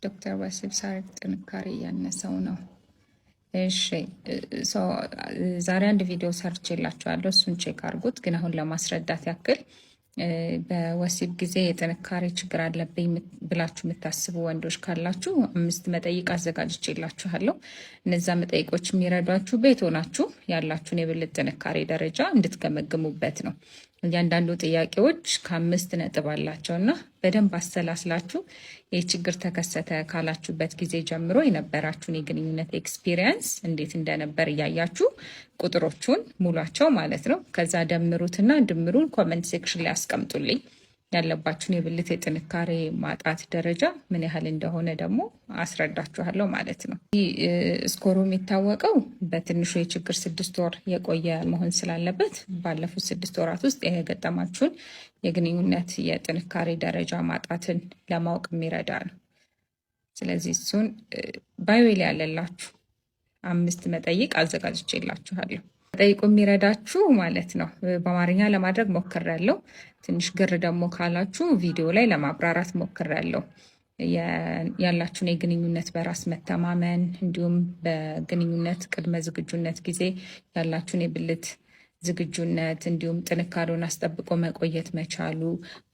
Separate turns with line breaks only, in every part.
ዶክተር ወሲብ ሳርግ ጥንካሬ እያነሰው ነው። እሺ ዛሬ አንድ ቪዲዮ ሰርቼላችኋለሁ፣ እሱን ቼክ አድርጉት። ግን አሁን ለማስረዳት ያክል በወሲብ ጊዜ የጥንካሬ ችግር አለብኝ ብላችሁ የምታስቡ ወንዶች ካላችሁ 5 መጠይቅ አዘጋጅቼላችኋለሁ። እነዛ መጠይቆች የሚረዷችሁ ቤት ሆናችሁ ያላችሁን የብልት ጥንካሬ ደረጃ እንድትገመግሙበት ነው። እያንዳንዱ ጥያቄዎች ከ5 ነጥብ አላቸው እና በደንብ አሰላስላችሁ ይህ ችግር ተከሰተ ካላችሁበት ጊዜ ጀምሮ የነበራችሁን የግንኙነት ኤክስፒሪየንስ እንዴት እንደነበር እያያችሁ ቁጥሮቹን ሙሏቸው ማለት ነው። ከዛ ደምሩትና ድምሩን ኮመንት ሴክሽን ላይ አስቀምጡልኝ። ያለባችሁን የብልት የጥንካሬ ማጣት ደረጃ ምን ያህል እንደሆነ ደግሞ አስረዳችኋለሁ ማለት ነው። ስኮሩ የሚታወቀው በትንሹ የችግር 6 ወር የቆየ መሆን ስላለበት ባለፉት 6 ወራት ውስጥ የገጠማችሁን የግንኙነት የጥንካሬ ደረጃ ማጣትን ለማወቅ የሚረዳ ነው። ስለዚህ እሱን ባዮ ላይ ያለላችሁ 5 መጠይቅ አዘጋጅቼላችኋለሁ። ጠይቁ የሚረዳችሁ ማለት ነው። በአማርኛ ለማድረግ ሞክሬያለሁ። ትንሽ ግር ደግሞ ካላችሁ ቪዲዮ ላይ ለማብራራት ሞክሬያለሁ። ያላችሁን የግንኙነት በራስ መተማመን እንዲሁም በግንኙነት ቅድመ ዝግጁነት ጊዜ ያላችሁን የብልት ዝግጁነት እንዲሁም ጥንካሬውን አስጠብቆ መቆየት መቻሉ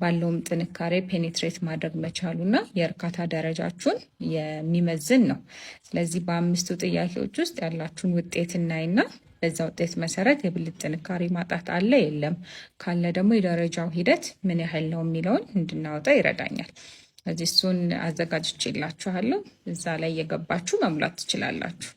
ባለውም ጥንካሬ ፔኔትሬት ማድረግ መቻሉ እና የእርካታ ደረጃችሁን የሚመዝን ነው። ስለዚህ በ5ቱ ጥያቄዎች ውስጥ ያላችሁን ውጤት እናይና በዛ ውጤት መሰረት የብልት ጥንካሬ ማጣት አለ የለም፣ ካለ ደግሞ የደረጃው ሂደት ምን ያህል ነው የሚለውን እንድናወጣ ይረዳኛል። ስለዚህ እሱን አዘጋጅቼላችኋለሁ። እዛ ላይ የገባችሁ መሙላት ትችላላችሁ።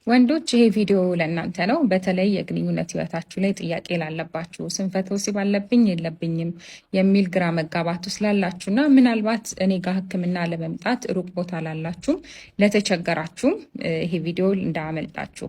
ወንዶች ይሄ ቪዲዮ ለእናንተ ነው። በተለይ የግንኙነት ህይወታችሁ ላይ ጥያቄ ላላችሁ፣ ስንፈተ ወሲብ አለብኝ የለብኝም የሚል ግራ መጋባቱ ስላላችሁና ምናልባት እኔ ጋር ሕክምና ለመምጣት ሩቅ ቦታ ላላችሁም ለተቸገራችሁም ይሄ ቪዲዮ እንዳያመልጣችሁ።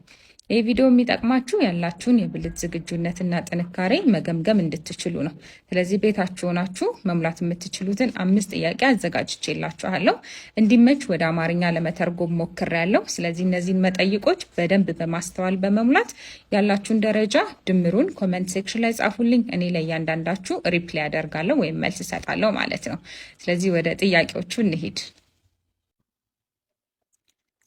ይህ ቪዲዮ የሚጠቅማችሁ ያላችሁን የብልት ዝግጁነትና ጥንካሬ መገምገም እንድትችሉ ነው። ስለዚህ ቤታችሁ ሆናችሁ መሙላት የምትችሉትን 5 ጥያቄ አዘጋጅቼላችኋለሁ። እንዲመች ወደ አማርኛ ለመተርጎም ሞክሬያለሁ። ስለዚህ እነዚህን መጠይቆች በደንብ በማስተዋል በመሙላት ያላችሁን ደረጃ ድምሩን ኮመንት ሴክሽን ላይ ጻፉልኝ። እኔ ለእያንዳንዳችሁ ሪፕላይ አደርጋለሁ ወይም መልስ እሰጣለሁ ማለት ነው። ስለዚህ ወደ ጥያቄዎቹ እንሂድ።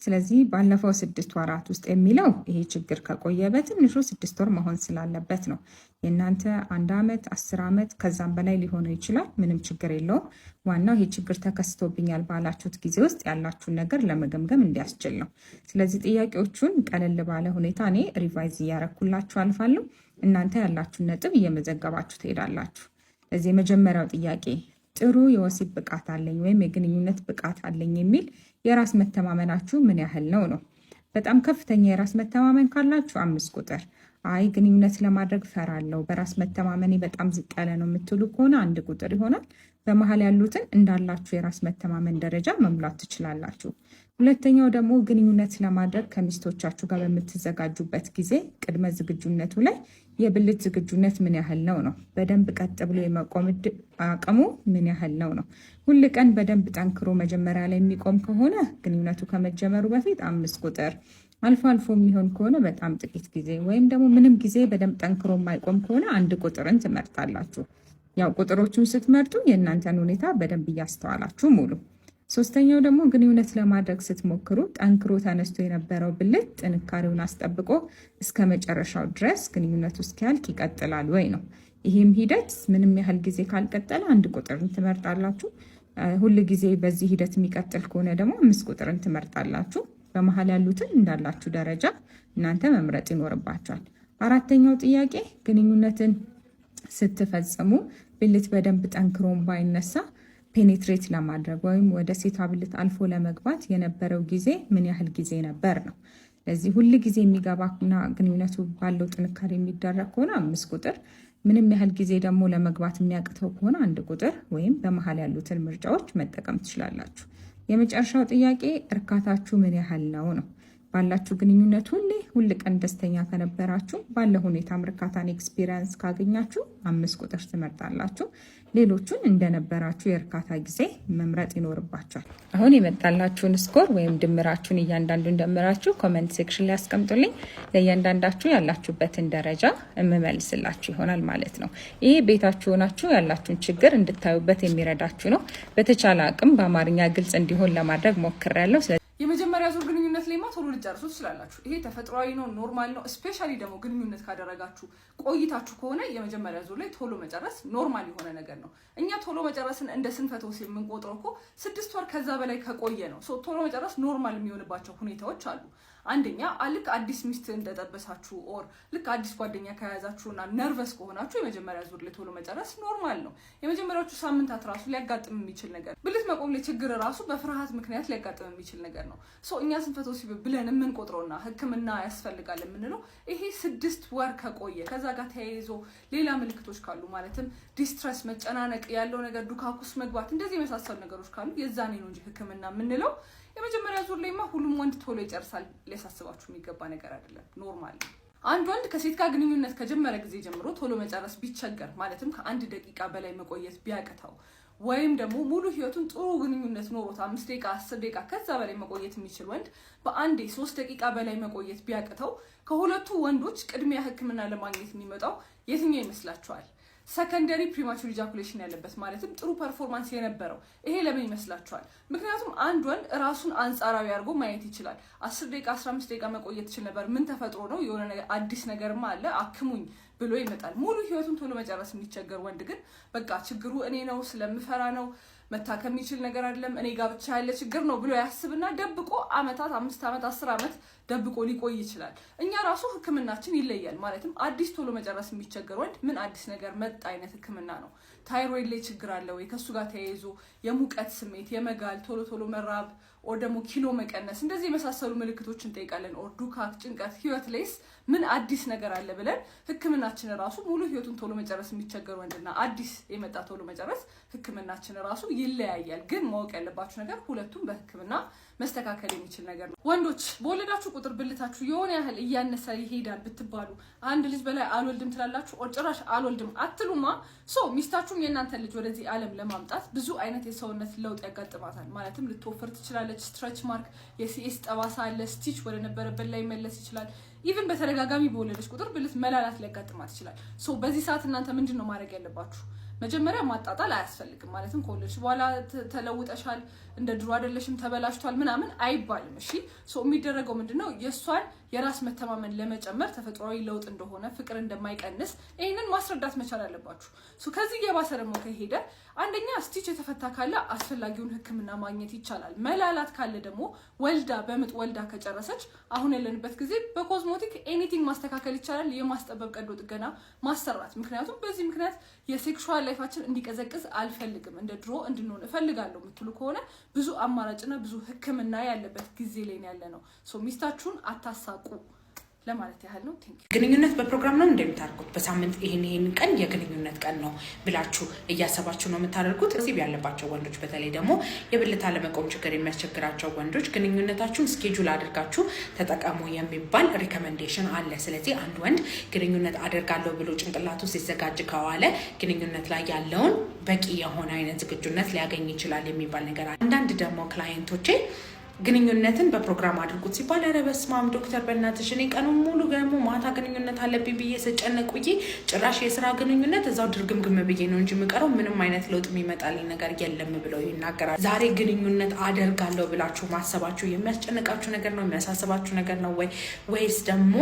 ስለዚህ ባለፈው 6 ወራት ውስጥ የሚለው ይሄ ችግር ከቆየ በትንሹ 6 ወር መሆን ስላለበት ነው። የእናንተ 1 ዓመት 10 ዓመት ከዛም በላይ ሊሆነው ይችላል። ምንም ችግር የለውም። ዋናው ይሄ ችግር ተከስቶብኛል ባላችሁት ጊዜ ውስጥ ያላችሁን ነገር ለመገምገም እንዲያስችል ነው። ስለዚህ ጥያቄዎቹን ቀለል ባለ ሁኔታ እኔ ሪቫይዝ እያረኩላችሁ አልፋለሁ። እናንተ ያላችሁን ነጥብ እየመዘገባችሁ ትሄዳላችሁ። ስለዚህ የመጀመሪያው ጥያቄ ጥሩ የወሲብ ብቃት አለኝ ወይም የግንኙነት ብቃት አለኝ የሚል የራስ መተማመናችሁ ምን ያህል ነው ነው። በጣም ከፍተኛ የራስ መተማመን ካላችሁ 5 ቁጥር፣ አይ ግንኙነት ለማድረግ ፈራለሁ በራስ መተማመኔ በጣም ዝቅ ያለ ነው የምትሉ ከሆነ 1 ቁጥር ይሆናል። በመሀል ያሉትን እንዳላችሁ የራስ መተማመን ደረጃ መሙላት ትችላላችሁ። ሁለተኛው ደግሞ ግንኙነት ለማድረግ ከሚስቶቻችሁ ጋር በምትዘጋጁበት ጊዜ ቅድመ ዝግጁነቱ ላይ የብልት ዝግጁነት ምን ያህል ነው ነው። በደንብ ቀጥ ብሎ የመቆም አቅሙ ምን ያህል ነው ነው። ሁል ቀን በደንብ ጠንክሮ መጀመሪያ ላይ የሚቆም ከሆነ ግንኙነቱ ከመጀመሩ በፊት 5 ቁጥር፣ አልፎ አልፎ የሚሆን ከሆነ በጣም ጥቂት ጊዜ ወይም ደግሞ ምንም ጊዜ በደንብ ጠንክሮ የማይቆም ከሆነ 1 ቁጥርን ትመርጣላችሁ። ያው ቁጥሮቹን ስትመርጡ የእናንተን ሁኔታ በደንብ እያስተዋላችሁ ሙሉ። ሶስተኛው ደግሞ ግንኙነት ለማድረግ ስትሞክሩ ጠንክሮ ተነስቶ የነበረው ብልት ጥንካሬውን አስጠብቆ እስከ መጨረሻው ድረስ ግንኙነቱ እስኪያልቅ ይቀጥላል ወይ ነው። ይህም ሂደት ምንም ያህል ጊዜ ካልቀጠለ 1 ቁጥርን ትመርጣላችሁ። ሁል ጊዜ በዚህ ሂደት የሚቀጥል ከሆነ ደግሞ 5 ቁጥርን ትመርጣላችሁ። በመሀል ያሉትን እንዳላችሁ ደረጃ እናንተ መምረጥ ይኖርባችኋል። አራተኛው ጥያቄ ግንኙነትን ስትፈጽሙ ብልት በደንብ ጠንክሮን ባይነሳ ፔኔትሬት ለማድረግ ወይም ወደ ሴቷ ብልት አልፎ ለመግባት የነበረው ጊዜ ምን ያህል ጊዜ ነበር ነው። ስለዚህ ሁል ጊዜ የሚገባና ግንኙነቱ ባለው ጥንካሬ የሚደረግ ከሆነ 5 ቁጥር፣ ምንም ያህል ጊዜ ደግሞ ለመግባት የሚያቅተው ከሆነ 1 ቁጥር ወይም በመሀል ያሉትን ምርጫዎች መጠቀም ትችላላችሁ። የመጨረሻው ጥያቄ እርካታችሁ ምን ያህል ነው ነው። ባላችሁ ግንኙነት ሁል ቀን ደስተኛ ከነበራችሁ ባለ ሁኔታም እርካታን ኤክስፒሪየንስ ካገኛችሁ 5 ቁጥር ትመርጣላችሁ። ሌሎቹን እንደነበራችሁ የእርካታ ጊዜ መምረጥ ይኖርባችኋል። አሁን የመጣላችሁን ስኮር ወይም ድምራችሁን እያንዳንዱን ደምራችሁ ኮሜንት ሴክሽን ላይ አስቀምጡልኝ። ለእያንዳንዳችሁ ያላችሁበትን ደረጃ እምመልስላችሁ ይሆናል ማለት ነው። ይሄ ቤታችሁ ሆናችሁ ያላችሁን ችግር እንድታዩበት የሚረዳችሁ ነው። በተቻለ አቅም በአማርኛ ግልጽ እንዲሆን ለማድረግ ሞክሬያለሁ።
የመጀመሪያ ዙር ግንኙነት ላይማ ቶሎ ልጨርሱ ትችላላችሁ። ይሄ ተፈጥሯዊ ነው፣ ኖርማል ነው። ስፔሻሊ ደግሞ ግንኙነት ካደረጋችሁ ቆይታችሁ ከሆነ የመጀመሪያ ዙር ላይ ቶሎ መጨረስ ኖርማል የሆነ ነገር ነው። እኛ ቶሎ መጨረስን እንደ ስንፈተ ወሲብ የምንቆጥረው እኮ 6 ወር ከዛ በላይ ከቆየ ነው። ቶሎ መጨረስ ኖርማል የሚሆንባቸው ሁኔታዎች አሉ። አንደኛ ልክ አዲስ ሚስት እንደጠበሳችሁ ኦር ልክ አዲስ ጓደኛ ከያዛችሁና ነርቨስ ከሆናችሁ የመጀመሪያ ዙር ላይ ቶሎ መጨረስ ኖርማል ነው። የመጀመሪያዎቹ ሳምንታት ራሱ ሊያጋጥም የሚችል ነገር፣ ብልት መቆም ላይ ችግር ራሱ በፍርሃት ምክንያት ሊያጋጥም የሚችል ነገር ነው። እኛ ስንፈተ ወሲብ ብለን የምንቆጥረውና ሕክምና ያስፈልጋል የምንለው ይሄ 6 ወር ከቆየ ከዛ ጋር ተያይዞ ሌላ ምልክቶች ካሉ ማለትም ዲስትረስ፣ መጨናነቅ ያለው ነገር፣ ዱካኩስ መግባት፣ እንደዚህ የመሳሰሉ ነገሮች ካሉ የዛኔ ነው እንጂ ሕክምና የምንለው። የመጀመሪያ ዙር ላይማ ሁሉም ወንድ ቶሎ ይጨርሳል። ሊያሳስባችሁ የሚገባ ነገር አይደለም፣ ኖርማል ነው። አንድ ወንድ ከሴት ጋር ግንኙነት ከጀመረ ጊዜ ጀምሮ ቶሎ መጨረስ ቢቸገር ማለትም ከ1 ደቂቃ በላይ መቆየት ቢያቅተው ወይም ደግሞ ሙሉ ህይወቱን ጥሩ ግንኙነት ኖሮት 5 ደቂቃ 10 ደቂቃ ከዛ በላይ መቆየት የሚችል ወንድ በአንዴ 3 ደቂቃ በላይ መቆየት ቢያቅተው ከሁለቱ ወንዶች ቅድሚያ ህክምና ለማግኘት የሚመጣው የትኛው ይመስላችኋል? ሰከንደሪ ፕሪማቹር ኢጃኩሌሽን ያለበት ማለትም ጥሩ ፐርፎርማንስ የነበረው። ይሄ ለምን ይመስላችኋል? ምክንያቱም አንድ ወንድ ራሱን አንጻራዊ አድርጎ ማየት ይችላል። 10 ደቂቃ 15 ደቂቃ መቆየት ይችል ነበር፣ ምን ተፈጥሮ ነው? የሆነ ነገር አዲስ ነገርማ አለ፣ አክሙኝ ብሎ ይመጣል። ሙሉ ህይወቱን ቶሎ መጨረስ የሚቸገር ወንድ ግን በቃ ችግሩ እኔ ነው፣ ስለምፈራ ነው፣ መታከም የሚችል ነገር አይደለም፣ እኔ ጋር ብቻ ያለ ችግር ነው ብሎ ያስብና ደብቆ አመታት 5 ዓመት 10 ዓመት ደብቆ ሊቆይ ይችላል። እኛ ራሱ ህክምናችን ይለያል። ማለትም አዲስ ቶሎ መጨረስ የሚቸገር ወንድ ምን አዲስ ነገር መጣ አይነት ህክምና ነው። ታይሮይድ ላይ ችግር አለ ወይ፣ ከሱ ጋር ተያይዞ የሙቀት ስሜት፣ የመጋል፣ ቶሎ መራብ ኦር ደግሞ ኪሎ መቀነስ፣ እንደዚህ የመሳሰሉ ምልክቶችን እንጠይቃለን። ኦር ዱካክ፣ ጭንቀት፣ ህይወት ላይስ ምን አዲስ ነገር አለ ብለን ህክምናችን ራሱ ሙሉ ህይወቱን ቶሎ መጨረስ የሚቸገር ወንድና አዲስ የመጣ ቶሎ መጨረስ ህክምናችን ራሱ ይለያያል። ግን ማወቅ ያለባችሁ ነገር ሁለቱም በህክምና መስተካከል የሚችል ነገር ነው። ወንዶች በወለዳችሁ ቁጥር ብልታችሁ የሆነ ያህል እያነሰ ይሄዳል ብትባሉ አንድ ልጅ በላይ አልወልድም ትላላችሁ ኦር ጭራሽ አልወልድም አትሉማ። ሚስታችሁም የእናንተ ልጅ ወደዚህ ዓለም ለማምጣት ብዙ አይነት የሰውነት ለውጥ ያጋጥማታል። ማለትም ልትወፍር ትችላለች፣ ስትሬች ማርክ፣ የሲኤስ ጠባሳ አለ፣ ስቲች ወደ ነበረበት ላይ መለስ ይችላል። ኢቭን በተደጋጋሚ በወለደች ቁጥር ብልት መላላት ሊያጋጥማት ይችላል። በዚህ ሰዓት እናንተ ምንድን ነው ማድረግ ያለባችሁ? መጀመሪያ ማጣጣል አያስፈልግም። ማለትም ከወለድሽ በኋላ ተለውጠሻል፣ እንደ ድሮ አይደለሽም፣ ተበላሽቷል ምናምን አይባልም። እሺ የሚደረገው ምንድነው? የእሷን የራስ መተማመን ለመጨመር ተፈጥሯዊ ለውጥ እንደሆነ፣ ፍቅር እንደማይቀንስ ይህንን ማስረዳት መቻል አለባችሁ። ከዚህ የባሰ ደግሞ ከሄደ አንደኛ ስቲች የተፈታ ካለ አስፈላጊውን ሕክምና ማግኘት ይቻላል። መላላት ካለ ደግሞ በምጥ ወልዳ ከጨረሰች አሁን ያለንበት ጊዜ በኮዝሞቲክ ኤኒቲንግ ማስተካከል ይቻላል። የማስጠበብ ቀዶ ጥገና ማሰራት። ምክንያቱም በዚህ ምክንያት የሴክሹዋል ላይፋችን እንዲቀዘቅዝ አልፈልግም፣ እንደ ድሮ እንድንሆን እፈልጋለሁ የምትሉ ከሆነ ብዙ አማራጭና ብዙ ሕክምና ያለበት ጊዜ ላይ ያለ ነው። ሚስታችሁን አታሳቁ ለማለት ያህል ነው።
ግንኙነት በፕሮግራም ነው እንደምታደርጉት በሳምንት ይሄን ቀን የግንኙነት ቀን ነው ብላችሁ እያሰባችሁ ነው የምታደርጉት። እዚህ ያለባቸው ወንዶች በተለይ ደግሞ የብልት አለመቆም ችግር የሚያስቸግራቸው ወንዶች ግንኙነታችሁን ስኬጁል አድርጋችሁ ተጠቀሙ የሚባል ሪኮሜንዴሽን አለ። ስለዚህ አንድ ወንድ ግንኙነት አደርጋለሁ ብሎ ጭንቅላቱ ሲዘጋጅ ከዋለ ግንኙነት ላይ ያለውን በቂ የሆነ አይነት ዝግጁነት ሊያገኝ ይችላል የሚባል ነገር አለ። አንዳንድ ደግሞ ክላይንቶቼ ግንኙነትን በፕሮግራም አድርጉት ሲባል ኧረ በስመ አብ ዶክተር በእናትሽ እኔ ቀኑን ሙሉ ደግሞ ማታ ግንኙነት አለብኝ ብዬ ስጨነቅ ውዬ ጭራሽ የስራ ግንኙነት እዛው ድርግምግም ብዬ ነው እንጂ የምቀረው ምንም አይነት ለውጥ የሚመጣልኝ ነገር የለም ብለው ይናገራል። ዛሬ ግንኙነት አደርጋለሁ ብላችሁ ማሰባችሁ የሚያስጨንቃችሁ ነገር ነው፣ የሚያሳስባችሁ ነገር ነው ወይስ ደግሞ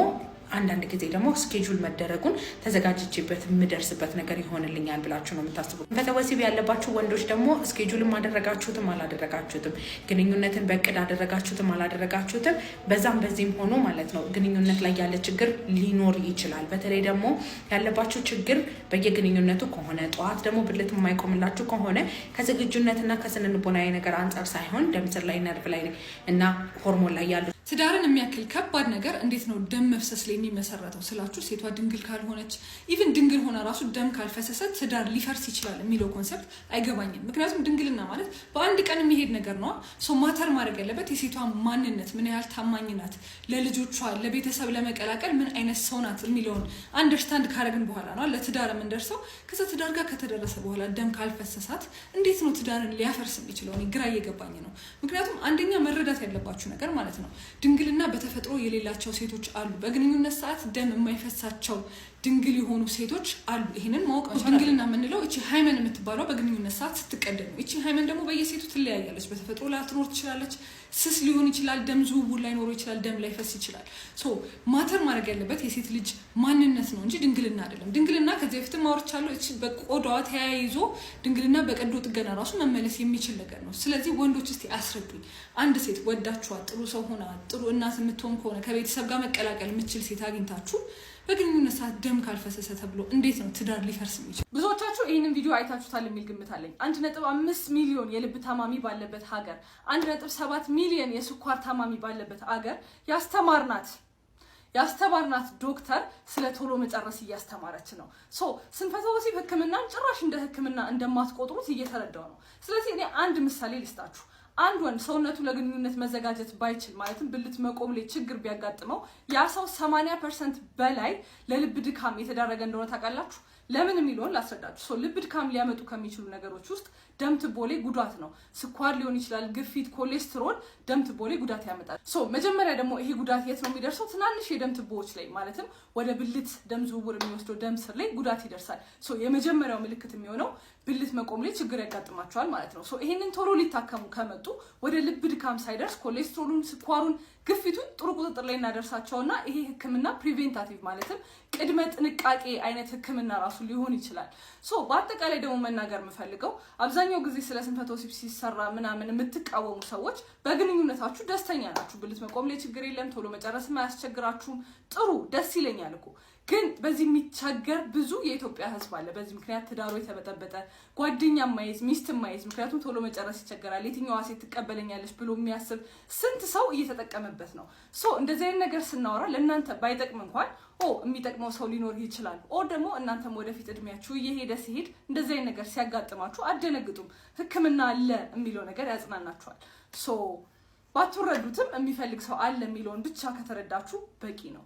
አንዳንድ ጊዜ ደግሞ ስኬጁል መደረጉን ተዘጋጅቼበት የምደርስበት ነገር ይሆንልኛል ብላችሁ ነው የምታስቡት? ስንፈተ ወሲብ ያለባችሁ ወንዶች ደግሞ ስኬጁልም አደረጋችሁትም አላደረጋችሁትም፣ ግንኙነትን በእቅድ አደረጋችሁትም አላደረጋችሁትም፣ በዚህም ሆኖ ማለት ነው ግንኙነት ላይ ያለ ችግር ሊኖር ይችላል። በተለይ ደግሞ ያለባችሁ ችግር በየግንኙነቱ ከሆነ ጠዋት ደግሞ ብልት የማይቆምላችሁ ከሆነ ከዝግጁነትና ከስነ ልቦናዊ ነገር አንጻር ሳይሆን ደም ስር ላይ፣ ነርቭ ላይ እና ሆርሞን ላይ ያሉ
ትዳርን የሚያክል ከባድ ነገር እንዴት ነው ደም መፍሰስ ላይ የሚመሰረተው ስላችሁ ሴቷ ድንግል ካልሆነች ኢቭን ድንግል ሆነ ራሱ ደም ካልፈሰሰ ትዳር ሊፈርስ ይችላል የሚለው ኮንሰፕት አይገባኝም። ምክንያቱም ድንግልና ማለት በአንድ ቀን የሚሄድ ነገር ነው። ሶ ማተር ማድረግ ያለበት የሴቷ ማንነት ምን ያህል ታማኝ ናት፣ ለልጆቿ ለቤተሰብ ለመቀላቀል ምን አይነት ሰው ናት የሚለውን አንደርስታንድ ካረግን በኋላ ነው ለትዳር የምንደርሰው። ከዛ ትዳር ጋር ከተደረሰ በኋላ ደም ካልፈሰሳት እንዴት ነው ትዳርን ሊያፈርስ የሚችለው? እኔ ግራ እየገባኝ ነው። ምክንያቱም አንደኛ መረዳት ያለባችሁ ነገር ማለት ነው ድንግልና በተፈጥሮ የሌላቸው ሴቶች አሉ። በግንኙነት ሰዓት ደም የማይፈሳቸው ድንግል የሆኑ ሴቶች አሉ። ይሄንን ማወቅ ነው። ድንግልና የምንለው እቺ ሃይመን የምትባለው በግንኙነት ሰዓት ስትቀደም ነው። እቺ ሃይመን ደግሞ በየሴቱ ትለያያለች። በተፈጥሮ ላትኖር ትችላለች። ስስ ሊሆን ይችላል። ደም ዝውውር ላይኖረው ይችላል። ደም ላይፈስ ይችላል። ሶ ማተር ማድረግ ያለበት የሴት ልጅ ማንነት ነው እንጂ ድንግልና አይደለም። ድንግልና ከዚህ በፊትም አውርቻለሁ። እቺ በቆዳዋ ተያይዞ ድንግልና በቀዶ ጥገና ራሱ መመለስ የሚችል ነገር ነው። ስለዚህ ወንዶች እስቲ አስረዱኝ፣ አንድ ሴት ወዳችኋት ጥሩ ሰው ሆና ጥሩ እናት የምትሆን ከሆነ ከቤተሰብ ጋር መቀላቀል የምትችል ሴት አግኝታችሁ በግንኙነት ሰዓት ደም ካልፈሰሰ ተብሎ እንዴት ነው ትዳር ሊፈርስ የሚችል? ብዙዎቻችሁ ይህንን ቪዲዮ አይታችሁታል የሚል ግምት አለኝ። 1.5 ሚሊዮን የልብ ታማሚ ባለበት ሀገር፣ 1.7 ሚሊዮን የስኳር ታማሚ ባለበት ሀገር ያስተማርናት ዶክተር ስለ ቶሎ መጨረስ እያስተማረች ነው። ስንፈተ ወሲብ ህክምናን ጭራሽ እንደ ህክምና እንደማትቆጥሩት እየተረዳው ነው። ስለዚህ እኔ አንድ ምሳሌ ልስጣችሁ። አንድ ወንድ ሰውነቱ ለግንኙነት መዘጋጀት ባይችል ማለትም ብልት መቆም ላይ ችግር ቢያጋጥመው ያ ሰው 80% በላይ ለልብ ድካም የተዳረገ እንደሆነ ታውቃላችሁ። ለምን የሚለውን ላስረዳችሁ። ልብ ድካም ሊያመጡ ከሚችሉ ነገሮች ውስጥ ደም ትቦ ላይ ጉዳት ነው። ስኳር ሊሆን ይችላል፣ ግፊት፣ ኮሌስትሮል ደም ትቦ ላይ ጉዳት ያመጣል። መጀመሪያ ደግሞ ይሄ ጉዳት የት ነው የሚደርሰው? ትናንሽ የደም ትቦዎች ላይ ማለትም ወደ ብልት ደም ዝውውር የሚወስደው ደም ስር ላይ ጉዳት ይደርሳል። የመጀመሪያው ምልክት የሚሆነው ብልት መቆም ላይ ችግር ያጋጥማቸዋል ማለት ነው። ይሄንን ቶሎ ሊታከሙ ከመጡ ወደ ልብ ድካም ሳይደርስ ኮሌስትሮሉን፣ ስኳሩን፣ ግፊቱን ጥሩ ቁጥጥር ላይ እናደርሳቸውና ይሄ ህክምና ፕሪቬንታቲቭ ማለትም ቅድመ ጥንቃቄ አይነት ህክምና ራሱ ሊሆን ይችላል። በአጠቃላይ ደግሞ መናገር የምፈልገው አብዛኛው ጊዜ ስለ ስንፈተ ወሲብ ሲሰራ ምናምን የምትቃወሙ ሰዎች በግንኙነታችሁ ደስተኛ ናችሁ፣ ብልት መቆም ላይ ችግር የለም፣ ቶሎ መጨረስም አያስቸግራችሁም፣ ጥሩ ደስ ይለኛል እኮ። ግን በዚህ የሚቸገር ብዙ የኢትዮጵያ ህዝብ አለ። በዚህ ምክንያት ትዳሩ የተበጠበጠ፣ ጓደኛ ማይዝ፣ ሚስት ማይዝ፣ ምክንያቱም ቶሎ መጨረስ ይቸገራል፣ የትኛዋ ሴት ትቀበለኛለች ብሎ የሚያስብ ስንት ሰው እየተጠቀመበት ነው። እንደዚህ አይነት ነገር ስናወራ ለእናንተ ባይጠቅም እንኳን የሚጠቅመው ሰው ሊኖር ይችላል። ደግሞ እናንተም ወደፊት እድሜያችሁ እየሄደ ሲሄድ እንደዚህ አይነት ነገር ሲያጋጥማችሁ አደነግጡም። ህክምና አለ የሚለው ነገር ያጽናናችኋል። ባትረዱትም የሚፈልግ ሰው አለ የሚለውን ብቻ ከተረዳችሁ በቂ ነው።